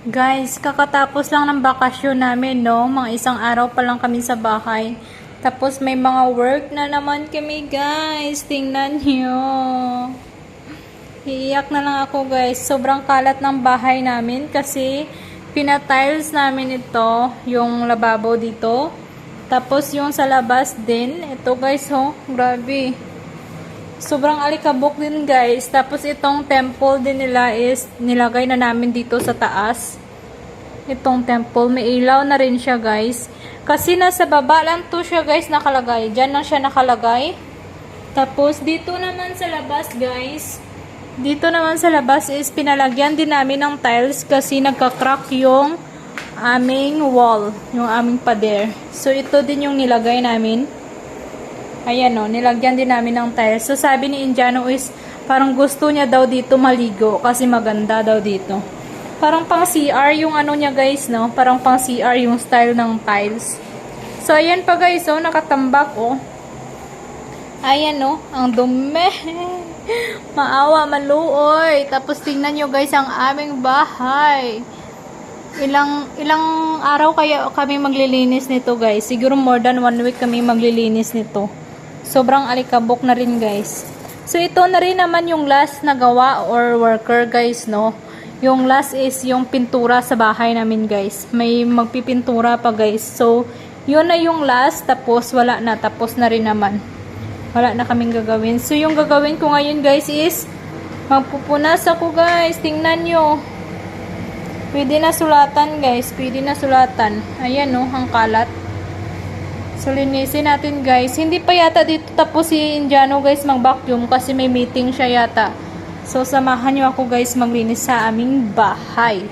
Guys, kakatapos lang ng bakasyon namin, no? Mga isang araw pa lang kami sa bahay. Tapos may mga work na naman kami, guys. Tingnan nyo. Iiyak na lang ako, guys. Sobrang kalat ng bahay namin kasi pinatiles namin ito, yung lababo dito. Tapos yung sa labas din. Ito, guys, oh. Grabe. Sobrang alikabok din, guys. Tapos itong temple din nila is nilagay na namin dito sa taas. Itong temple, may ilaw na rin siya, guys. Kasi nasa baba lang to siya, guys, nakalagay. Diyan lang siya nakalagay. Tapos dito naman sa labas, guys. Dito naman sa labas is pinalagyan din namin ng tiles kasi nagka-crack yung aming wall, yung aming pader. So ito din yung nilagay namin. Ayan o, nilagyan din namin ng tiles. So sabi ni Indiano is parang gusto niya daw dito maligo kasi maganda daw dito. Parang pang CR yung ano niya, guys, no? Parang pang CR yung style ng tiles. So ayan pa, guys, oh, nakatambak oh. Ayan oh, ang dumi. Maawa, maluoy. Tapos tingnan nyo, guys, ang aming bahay. Ilang araw kaya kami maglilinis nito, guys. Siguro more than 1 week kami maglilinis nito. Sobrang alikabok na rin, guys. So ito na rin naman yung last na gawa or worker, guys, no. Yung last is yung pintura sa bahay namin, guys. May magpipintura pa, guys. So yun na yung last, tapos wala na, tapos na rin naman. Wala na kaming gagawin. So, yung gagawin ko ngayon, guys, is magpupunas ako, guys. Tingnan nyo. Pwede na sulatan, guys. Pwede na sulatan. Ayan, no, ang kalat. So, linisin natin, guys. Hindi pa yata dito tapos si Indiano, guys, mag-vacuum kasi may meeting siya yata. So, samahan nyo ako, guys, maglinis sa aming bahay.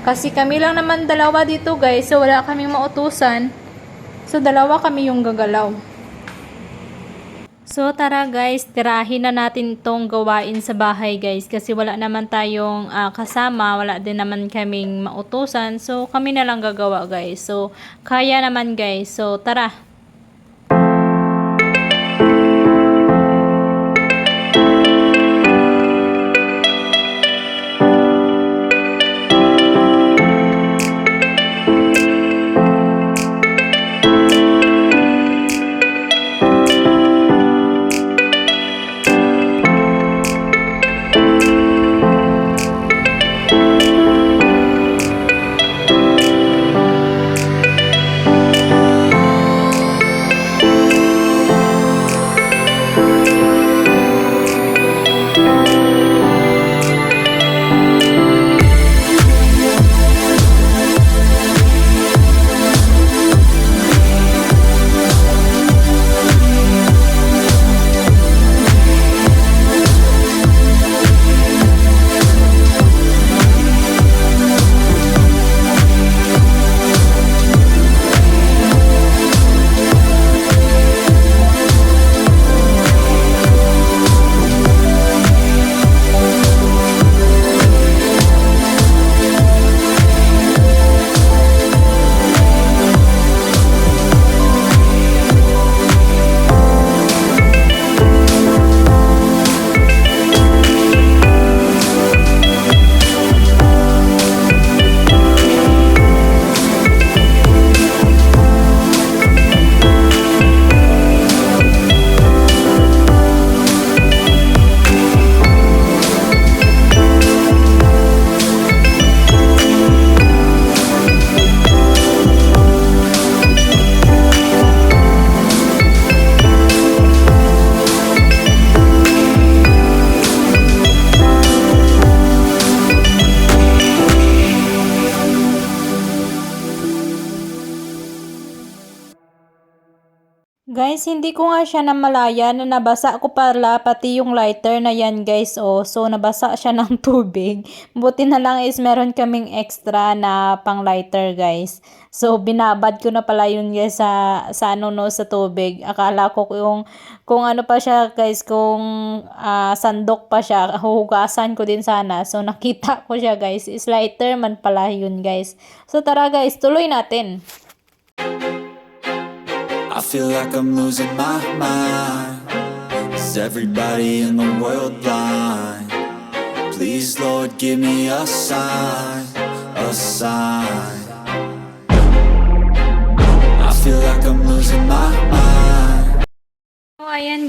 Kasi kami lang naman dalawa dito, guys. So, wala kaming mautusan. So, dalawa kami yung gagalaw. So tara, guys, tirahin na natin itong gawain sa bahay, guys, kasi wala naman tayong kasama, wala din naman kaming mautusan, so kami na lang gagawa, guys. So kaya naman, guys, so tara. Guys, hindi ko nga siya namalaya na nabasa ko pala pati yung lighter na yan, guys. Oh, so nabasa siya ng tubig. Buti na lang is meron kaming extra na pang lighter, guys. So binabad ko na pala yun, guys, sa ano, no, sa tubig. Akala ko kung ano pa siya, guys, kung sandok pa siya, huhugasan ko din sana. So nakita ko siya, guys, is lighter man pala yun, guys. So tara, guys, tuloy natin. I feel like I'm losing my mind. Is everybody in the world blind? Please, Lord, give me a sign, a sign.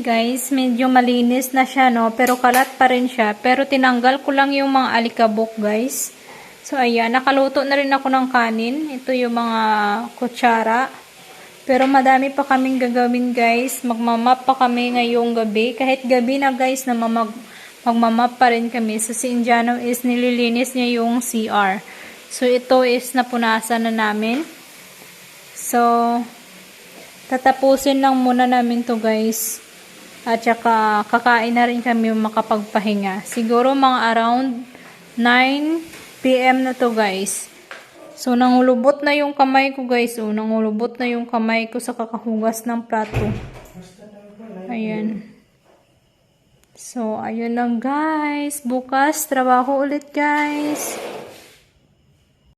namin guys, medyo malinis na siya, no? Pero kalat pa rin siya. Pero tinanggal ko lang yung mga alikabok guys. So ayan, nakaluto na rin ako ng kanin. Ito yung mga kutsara. Pero madami pa kaming gagawin guys. Magmamap pa kami ngayong gabi. Kahit gabi na guys, na magmamap pa rin kami. So si Indiano is nililinis niya yung CR. So ito is napunasan na namin. So tatapusin lang muna namin to guys. At saka kakain na rin kami makapagpahinga. Siguro mga around 9 PM na to guys. So nangulubot na yung kamay ko guys. Oh, nangulubot na yung kamay ko sa kakahugas ng plato. Ayan. So ayun lang guys. Bukas trabaho ulit guys.